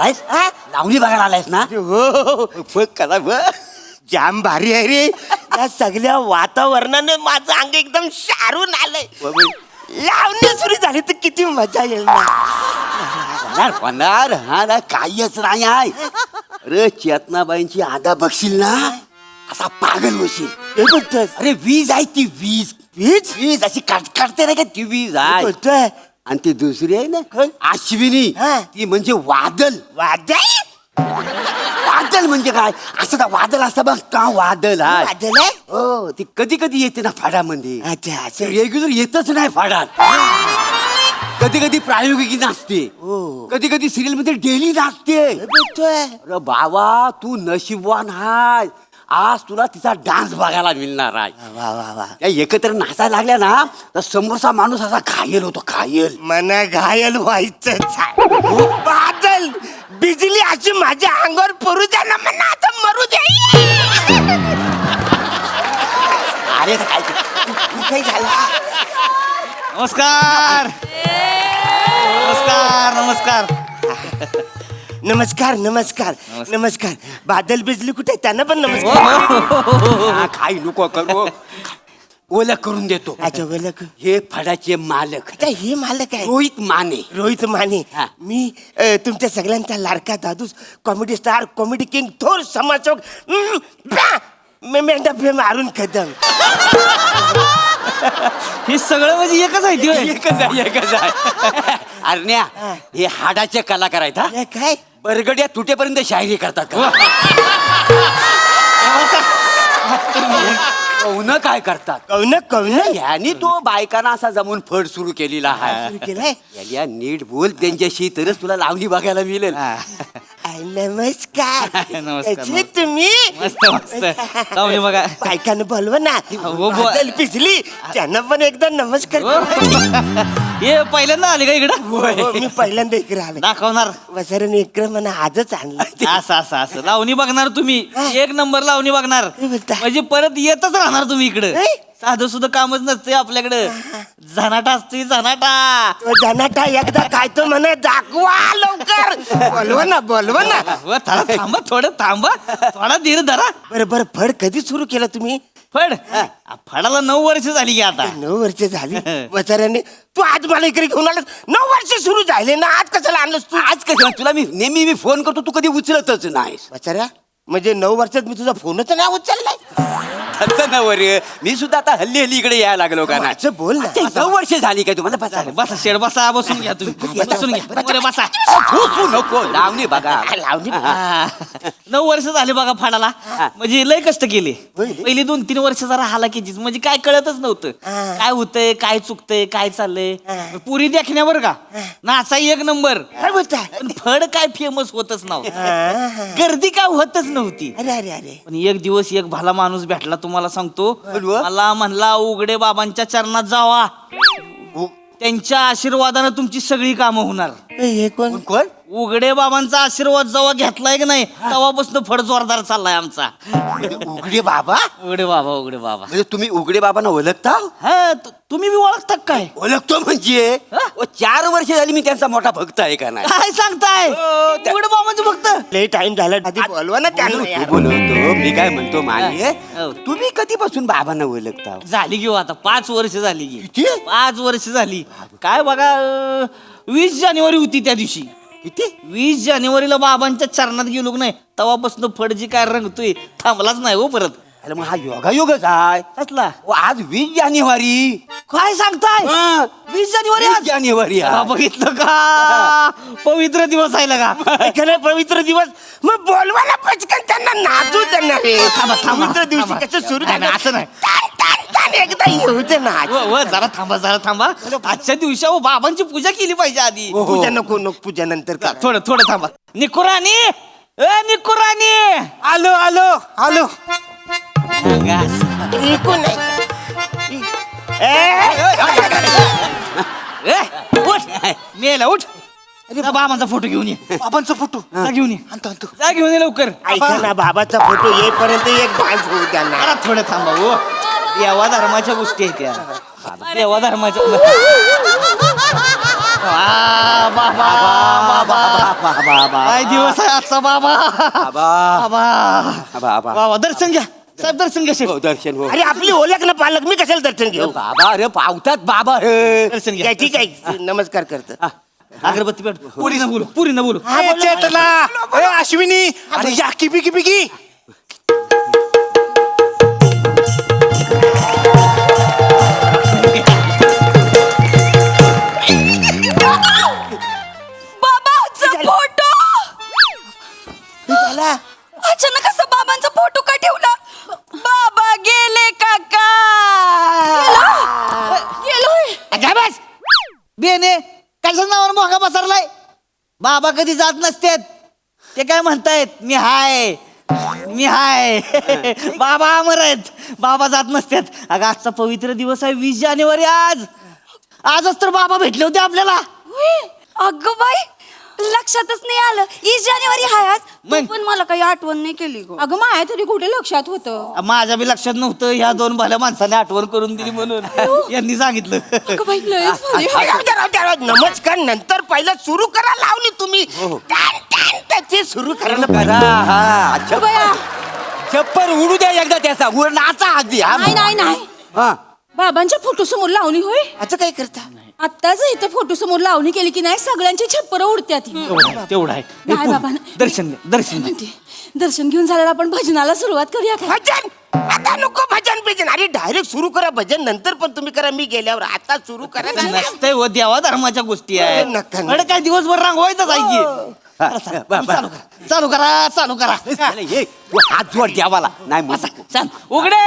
आलायस लावणी बघायला आलायस ना? हो बघ कला बघ. जाम भारी आहे रे. या सगळ्या वातावरणाने माझं अंग एकदम शारून आलंय. लावणी सुरू झाली तर किती मजा येईल ना. होणार होणार हा ना काहीच नाही आहे. अरे चेतनाबाईंची आदा बघशील ना असा पागल होशील. हे बोलतोस? अरे वीज आहे ती वीज वीज वीज अशी काटते नाही का ती वीज आहे. बोलतोय आणि ती दुसरी आहे ना कोण? अश्विनी हा. ती म्हणजे वादल. वादळ वादल म्हणजे काय असं का वादल असतं बघ का वादल आहे. वादळ आहे? हो ती कधी कधी येते ना फाडामध्ये. अच्छा अच्छा. रेग्युलर येतच नाही फाडात. कधी कधी प्रायोगिक नाचते हो. कधी कधी सिरियल मध्ये डेली नाचते. हे बोलतोय? अरे बाबा तू नशीबवान हाय आज तुला तिचा डान्स बघायला मिळणार आहे. वा वा वा. त्या एकत्र नाचायला लागल्या ना तर समोरचा माणूस असा घायल होतो घायल. मना घायल व्हायचंच आहे. बादल बिजली अशी माझ्या अंगावर पडू द्या ना म्हणा आता मरू दे. अरे तर काय काही झालं? नमस्कार नमस्कार नमस्कार नमस्कार नमस्कार नमस्कार. बादल बिजली कुठे त्यांना पण नमस्कार. हा, काही नको करू ओळख करून देतो. अच्छा बोलक. हे फडाचे मालक आता हे मालक आहे रोहित माने. रोहित माने. हा. मी तुमच्या सगळ्यांचा लाडका दादूस कॉमेडी स्टार कॉमेडी किंग थोर समाजोग मेंढा फेम अरुण कदम. हे सगळं म्हणजे एकच आहे ते. एकच आहे एकच आहे. अरण्या हे हाडाचे कलाकार आहेत. हा हे काय बरगड्या तुटेपर्यंत शायरी करतात का? कौन काय करतात? कौन कौन यांनी तो बायकांना असा जमून फड सुरू केलेला आहे. सुरू केलंय? याला नीट बोल त्यांच्याशी तरच तुला लावणी बघायला मिळेल. नमस्कार. नमस्कार. कसे तुम्ही? मस्त मस्त लावणी बघा. बायकांना बोलव ना. हो, बादल बिजली त्यांना पण एकदा नमस्कार. हे पहिल्यांदा आले का इकडं? हो, मी पहिल्यांदा इकडे आले. दाखवणार वसरण इकडे म्हणा आजच आणलं. असं असं असं लावणी बघणार तुम्ही. एक नंबर लावणी बघणार काय बोलता? म्हणजे परत येतच राहणार तुम्ही इकडं. नाही? साधं सुद्धा कामच नसते आपल्याकडं. झनाटा असतोय झनाटा. तो जनाटा एकदा काय तो म्हणा दाखवा लवकर. बोलवा ना बोलवा ना. व थोडं थांबा थोडं थांबा थोडा धीर धरा. बरं बरं फड कधी सुरू केलं तुम्ही? फड फडाला 9 वर्ष झाली की आता. 9 वर्ष झाली. वसराने तू आज मला इकडे घेऊन आलास. 9 वर्ष सुरू झाले ना. आज कशाला आणलंस तू? आज कसं तुला मी नेहमी फोन करतो तू कधी उचलतच नाहीस. वसरा म्हणजे 9 वर्षात मी तुझा फोनच नाही उचललाय. तसं ना वर मी सुद्धा आता हल्ली हल्ली इकडे यायला लागलो का नाही. असं बोल ना. 9 वर्ष झाली काय तुम्हाला? बसा बसा शेड बसा बसून घ्या तुम्ही बसून घ्या बरं, बसा. फू नको लावणी बघा. लावणी. हा. 9 वर्ष झाली बघा फाडाला. म्हणजे लय कष्ट केले. पहिली 2-3 वर्ष जरा हालाकीचीच म्हणजे काय कळतच नव्हतं. काय होतंय काय चुकतंय काय चाललंय. पुरी देखण्यावर का नाचा 1 नंबर. काय बोलताय? पण फड काय फेमस होतच नव्हतं. गर्दी काय होतच नव्हती. अरे अरे अरे. पण एक दिवस एक भला माणूस भेटला तुम्हाला सांगतो. बोलवा. मला म्हणला उघडे बाबांच्या चरणात जावा. त्यांच्या आशीर्वादानं तुमची सगळी कामं होणार. हे कोण? कोण? उघडे बाबांचा आशीर्वाद जेव्हा घेतलाय की नाही तेव्हापासून फड जोरदार चाललाय आमचा. उघडे बाबा उघडे बाबा उघडे बाबा. म्हणजे तुम्ही उघडे बाबांना ओळखता? हा तुम्ही बी ओळखता काय? ओळखतो म्हणजे 4 वर्ष झाली मी त्यांचा मोठा भक्त आहे का नाही. काय सांगताय? उघडे बाबांचे फक्त लय टाइम झाला. आधी बोलवा ना त्यांना यार. बोलवतो मी काय म्हणतो माने हो. तुम्ही कधीपासून बाबांना ओळखता? झाली घेऊ आता 5 वर्ष झाली की. किती? 5 वर्ष झाली. काय बघा 20 जानेवारी होती त्या दिवशी. किती? 20 जानेवारीला बाबांच्या चरणात गेलो नाही तेव्हापासून फडजी काय रंगतोय थांबलाच नाही हो परत. अरे मग हा योगायोगच आहे. कसला? आज 20 जानेवारी. काय सांगताय? 20 जानेवारी 20 आज? जानेवारी आहे. हा, बघितलं का पवित्र दिवस आहे का? एखादा पवित्र दिवस मग बोलवा ना पटकन त्यांना नाचू त्यांना रे. थांबा, थांबा, पवित्र दिवशी थांबा. कसं सुरू नाही, नाही, असं नाही. तान, तान, तान, एकदा येऊ दे ना. जरा थांबा आजच्या दिवशी अहो, बाबांची पूजा केली पाहिजे आधी. पूजा नको नको पूजा नंतर कर. थोडं थांबा. निकुरानी ए निकुरानी. आलो आलो आलो. घास. ऐकून आहे. ए, उठ मेला उठ. जा बाबांचा फोटो घेऊन ये. बाबांचा फोटो जा घेऊन ये. आणतो आणतो. जा घेऊन ये लवकर. ऐका ना बाबाचा फोटो येईपर्यंत एक डान्स होऊ द्या ना. जरा थोडं थांबा हो. देवा धर्माच्या गोष्टी आहेत त्या. देवा धर्माच्या बाबा काय दिवस आहे आजचा बाबा बाबा बाबा दर्शन घ्या साहेब दर्शन घ्या शेठ. दर्शन हो अरे आपली ओळख ना पालक, मी कशाला दर्शन घेऊ? बाबा अरे पावतात बाबा हे दर्शन घ्या काय ठीक आहे, नमस्कार करतो. अगरबत्ती पेट पुरी न बोलू पुरी न बोलू चेतला ए अश्विनी अरे या किपी किपी की बाबाचा फोटो झाला? अचानक असं बाबांचा फोटो का ठेवला? बाबा गेले काका गेलोय. काय बस बेने कशाच नावावर मोका पसरलाय? बाबा कधी जात नसतेत, ते काय म्हणतायत मी हाय मी हाय बाबा अमर आहेत, बाबा जात नसतेत. अगं आजचा पवित्र दिवस आहे 20 जानेवारी आजच तर बाबा भेटले होते आपल्याला. अगं बाई लक्षातच नाही आलं 20 जानेवारी हाय आज. तू मग? पण मला काही आठवण नाही केली गं. अगं माया तरी कुठे लक्षात होतं. माझ्या बी लक्षात नव्हतं, ह्या दोन भल्या माणसाने आठवण करून दिली म्हणून यांनी सांगितलं. अगं बाई लयच भारी. नमस्कार नंतर पहिलं सुरू करा लावली तुम्ही. त्याचे सुरू करायला करा हा बया. छप्पर उडू द्या एकदा त्याचा नाचा आधी हा नाही नाही नाही हा. बाबांच्या फोटो समोर लावणी होय. आता काय करता? आत्ताच इथं फोटो समोर लावणी केली की नाही सगळ्यांची छप्पर उडत्यात. तेवढं आहे हे नाही पूर्ण. बाबा, दर्शन घ्या दर्शन घ्या. म्हणते दर्शन घेऊन झाल्यावर आपण भजनाला सुरुवात करूया का? भजन आता नको भजन बिजन. अरे डायरेक्ट सुरू करा भजन, नंतर पण तुम्ही करा, मी गेल्यावर आता सुरू करा. नसतंय व देवा धर्माच्या गोष्टी आहेत. नका. अरे काय दिवसभर रांगवायचंच आहे की. चालू करा चालू करा. अरे, हे, तू हात जोड द्यावाला नाही मग चल उघडे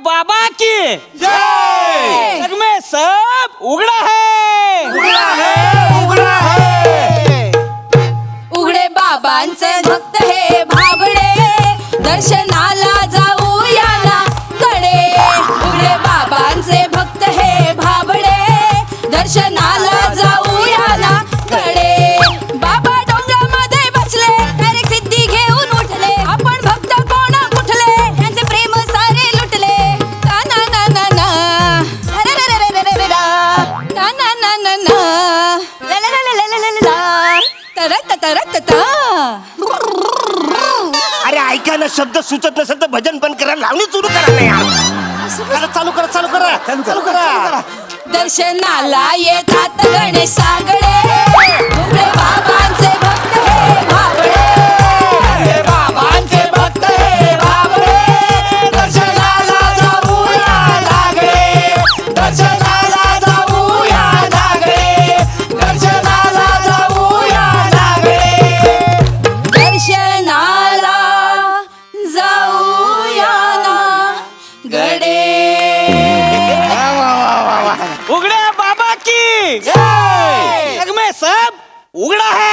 बाबा की जग में सब उघडा है उघडे बाबांचे भक्त हे भाबडे दर्शनाला जाऊया ना कडे. उघडे बाबांचे भक्त हे भाबडे दर्शनाला जाऊया ना कडे. बाबा डोंगरामध्ये बसले डायरेक्ट सिद्धी घेऊन उठले. आपण भक्त कोण कुठले यांचे प्रेम सारे लुटले. ना ना ना ना ना अरे रे रे रे रे रे रा. ना ना ना ना ना ला ला ला ला ला ला ला ला. तरत तरत ता. अरे ऐका ना, शब्द सुचत नसेल तर भजन पण करा, लावणी सुरू करा ना यार. चालू करा चालू करा चालू करा. दर्शनाला येतात गणेश सागडे. उघडे बाबांचे भक्त हे भाबडे. बाबांचे भक्त हे बाबडे दर्शनाला जाऊया लागले. दर्शनाला जाऊया लागले. दर्शनाला जाऊया लागले. दर्शनाला जाऊया ना गडे. उघडे बाबा की जग में सब उघडा है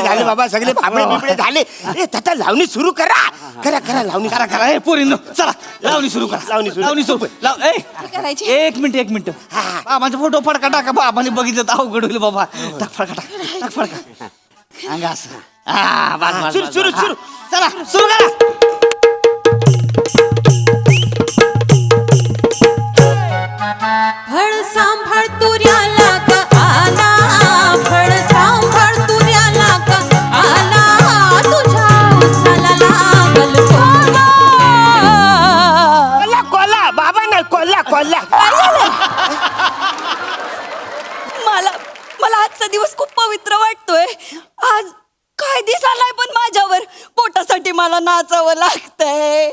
झाले बाबा, सगळे भाबडे बिबडे झाले. ए तथा लावणी सुरू करा करा लावणी करा करा हे पोरींनो चला लावणी सुरू करा लावणी सुरू. करायची? एक मिनिट बाबांचा फोटो फडका टाका. बाबाने बघितलं तर अवघड होईल बाबा. टाक फडका टाक फडका अंगा असं. हा बस सुरू सुरू सुरू. चला सुरू करा. फळ सांभाळ तुऱ्याला का आला. फळ सांभाळ तुऱ्याला का आला. तुझ्या उसाला लागल कोला. कोल्हा बाबा नाही कोल्हा मला मला आजचा दिवस खूप पवित्र वाटतोय. आज काय दिसालाय पण माझ्यावर पोटासाठी मला नाचावं लागतंय.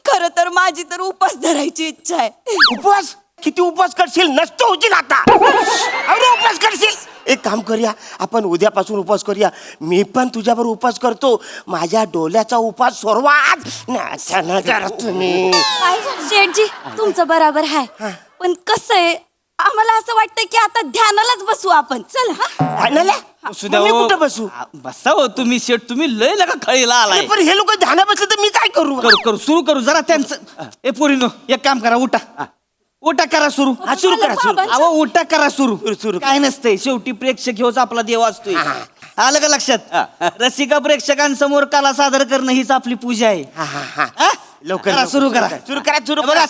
खर तर माझी तर उपास धरायची इच्छा आहे. उपवास किती उपवास करशील? नसतो होशील आता. अरे उपवास करशील. एक काम करूया, आपण उद्यापासून उपवास करूया. मी पण तुझ्यावर उपवास करतो. माझ्या डोल्याचा उपवास सोडवा आज. नाचा ना जरा तुम्ही. शेठजी तुमचं बराबर आहे पण कसं आहे आम्हाला असं वाटतंय की आता ध्यानालाच बसू आपण. चल ध्यानाला? मी कुठं बसू? बसा हो तुम्ही शेट. तुम्ही लय लगा खळीला आलाय. अरे पण हे लोक ध्याना बसले तर मी काय करू? करू सुरू करू जरा त्यांचं. ए पोरीनो एक काम करा उठा करा सुरू. हा सुरू करा सुरू. अहो उठा करा सुरू. सुरू. काय नसतंय शेवटी प्रेक्षक ह्योच आपला देव असतोय. आलं का लक्षात? रसिका प्रेक्षकांसमोर कला सादर करणं हीच आपली पूजा आहे. हा. लवकर करा, सुरू करा. सुरू करा सुरू बघा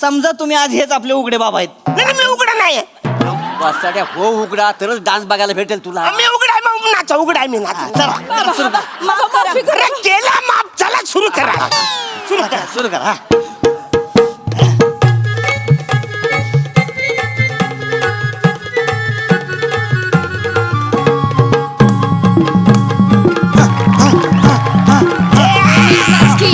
समजा तुम्ही आज हेच आपले उघडे बाबा आहेत. नाही मी उघडा नाही वासाड्या हो उघडा तरच डान्स बघायला भेटेल तुला. मी उघडा आहे मग नाचा उघडा आहे मी नाचा चला माफी करा. अरे केला माफ चला सुरू करा सुरू करा सुरू करा. नाचकी.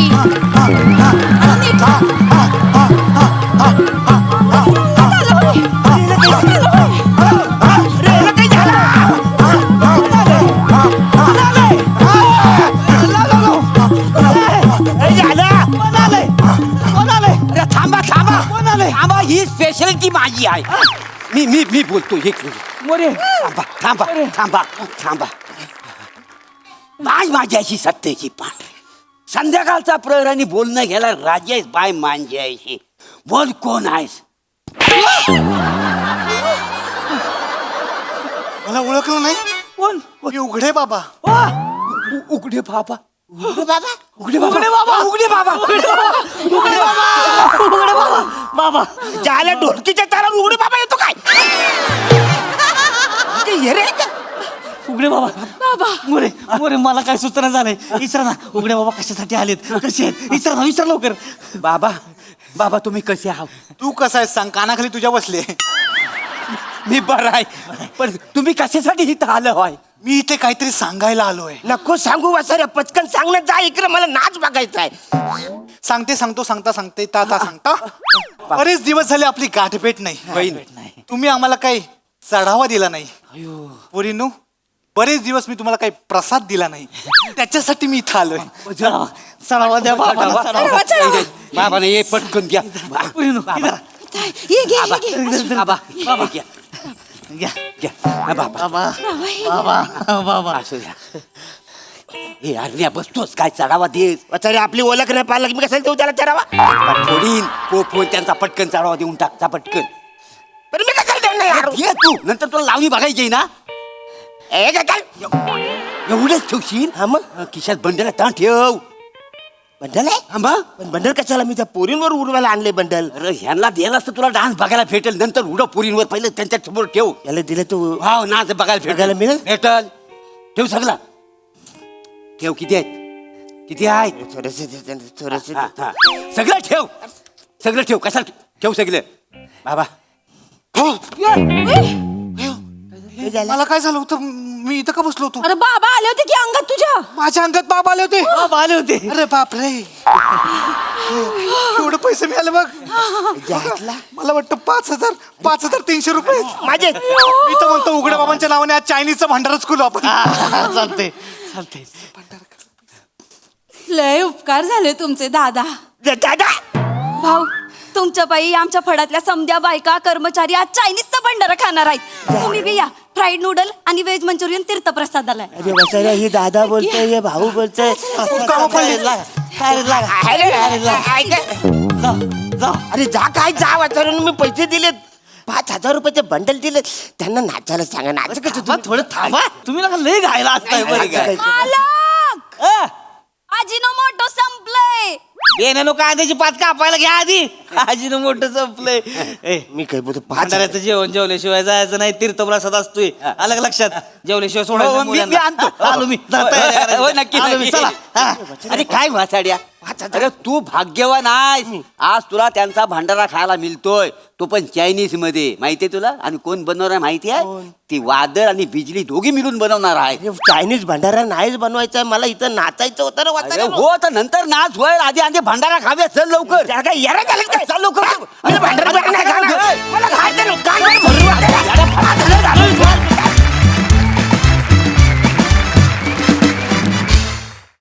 थांबा ही स्पेशालिटी माझी आहे. मी बोलतो एक मिनिट. मोरे थांबा थांबा बाय माझ्याशी सत्तेची पाठ. संध्याकाळचा प्रहर आणि बोलणं घ्यायला राजेश बाय मांजायशी. बोल कोण आहेस? मला ओळखलं नाही. कोण? मी उघडे बाबा. उघडे बाबा. बाबा ज्याला ढोलकीच्या तारा उघडे बाबा येतो काय हे रे का? उघडे बाबा मोरे मला काय सूचना झालंय. विचारा ना उघडे बाबा कशासाठी आलेत, कसे आहेत, विचारा लवकर. बाबा तुम्ही कसे आहात? तू कसा आहेस सांग, कानाखाली तुझ्या बसले. मी बरं आहे, पण तुम्ही कशासाठी इथं आलं आहे? मी इथे काहीतरी सांगायला आलोय. नको सांगू वासाऱ्या पटकन सांगणं जा इकडे मला नाच बघायचा आहे. सांगते ताता सांगता. बरेच दिवस झाले आपली गाठभेट नाही. तुम्ही आम्हाला काही चढावा दिला नाही. पोरींनो बरेच दिवस मी तुम्हाला काही प्रसाद दिला नाही. त्याच्यासाठी मी इथं आलोय. चढावा द्या बाबाला, चढावा. बाबाने ये पटकन घ्या. पुरीनो, इधर. ये घे बाबा घ्या. घ्या. बाबा बाबा असू द्या. हे अरण्या बसतोस काय चढावा देस? वासाऱ्या आपली ओळख नाही पाहिलं मी कशाला देऊ त्याला चढावा थोडीन पोन त्यांचा पटकन चढावा देऊन टाकता पटकन. पण मी कशाला देऊ नाही यार? ये तू नंतर तुला लावणी बघायची ना. ए, काय काय? एवढेच ठेवशील? हा मग खिशात बंडल ताण ठेव. बंडल आहे हा मग. पण बंडल कशाला मी त्या पोरींवर उडवायला आणले बंडल अरे ह्यांना दिला असतं तुला डान्स बघायला भेटेल. नंतर उडव पोरींवर पहिलं त्यांच्या समोर ठेव. याला दिलं तू वाव नाच बघायला बघायला मिळेल? भेटल. ठेव सगळं ठेव. किती आहेत? थोडस हा, हा. सगळं ठेव कशाला ठेव सगळं. बाबा मला काय झालं होतं, मी इथं का बसलो होतो? अरे बाबा आले होते की अंगात तुझ्या. माझ्या अंगात बाबा आले होते. बाबा आले होते. अरे बापरे, एवढे पैसे मिळाले बघ. मला वाटतं 5,300 रुपये माझे मी तर म्हणतो उघड्या बाबांच्या नावाने आज चायनीजचं भांडारच खुलो आपण. चालते. लय उपकार झाले तुमचे दादा. दादा भाऊ तुमच्या बाई आमच्या फडातल्या समध्या बायका कर्मचारी आज चायनीजचा भंडारा खाणार आहेत. तुम्ही बी या. फ्राईड नूडल आणि व्हेज मंचुरियन तीर्थप्रसाद आलाय. अरे वासाऱ्या ही दादा बोलतोय हे भाऊ बोलतोय कामं पडले. अरे जा काय जा वाचारून मी पैसे दिलेत 5,000 रुपयाचे बंडल दिले त्यांना नाचायला सांगा नाच कसं थोडं थांबा. तुम्ही नका लय घायला असताय बरं काय. मालक अजिनोमोटो संपलंय. येण्यानो कांद्याची पात कापायला घ्या आधी. आजीनं मोठं संपलंय. ए, मी काय बोलतो 5,000 भांडाऱ्याचं जेवण जेवल्याशिवाय जायचं नाही. तीर्थप्रसाद असतोय. आलं का लक्षात? जेवल्याशिवाय सोडायचं नाही मी मुलांना. आणतो. आलो मी. तयारी करायची. हो, नक्की, आलो मी. नक्की. चला. हा. अरे काय वाचाड्या, अरे तू भाग्यवान आहेस. आज तुला त्यांचा भंडारा खायला मिळतोय, तो पण चायनीज मध्ये. माहितीये तुला? आणि कोण बनवणार माहिती आहे? ती वादळ आणि बिजली दोघी मिळून बनवणार आहे. अरे, चायनीज भंडारा नाहीच बनवायचा मला इथं नाचायचं होतं ना अरे वाचायला हो तर नंतर नाच होईल. आधी भंडारा खावे. चल लवकर. काय येरा झालं काय चल लवकर. मला भांडारा नाही खाणार. मला खायचं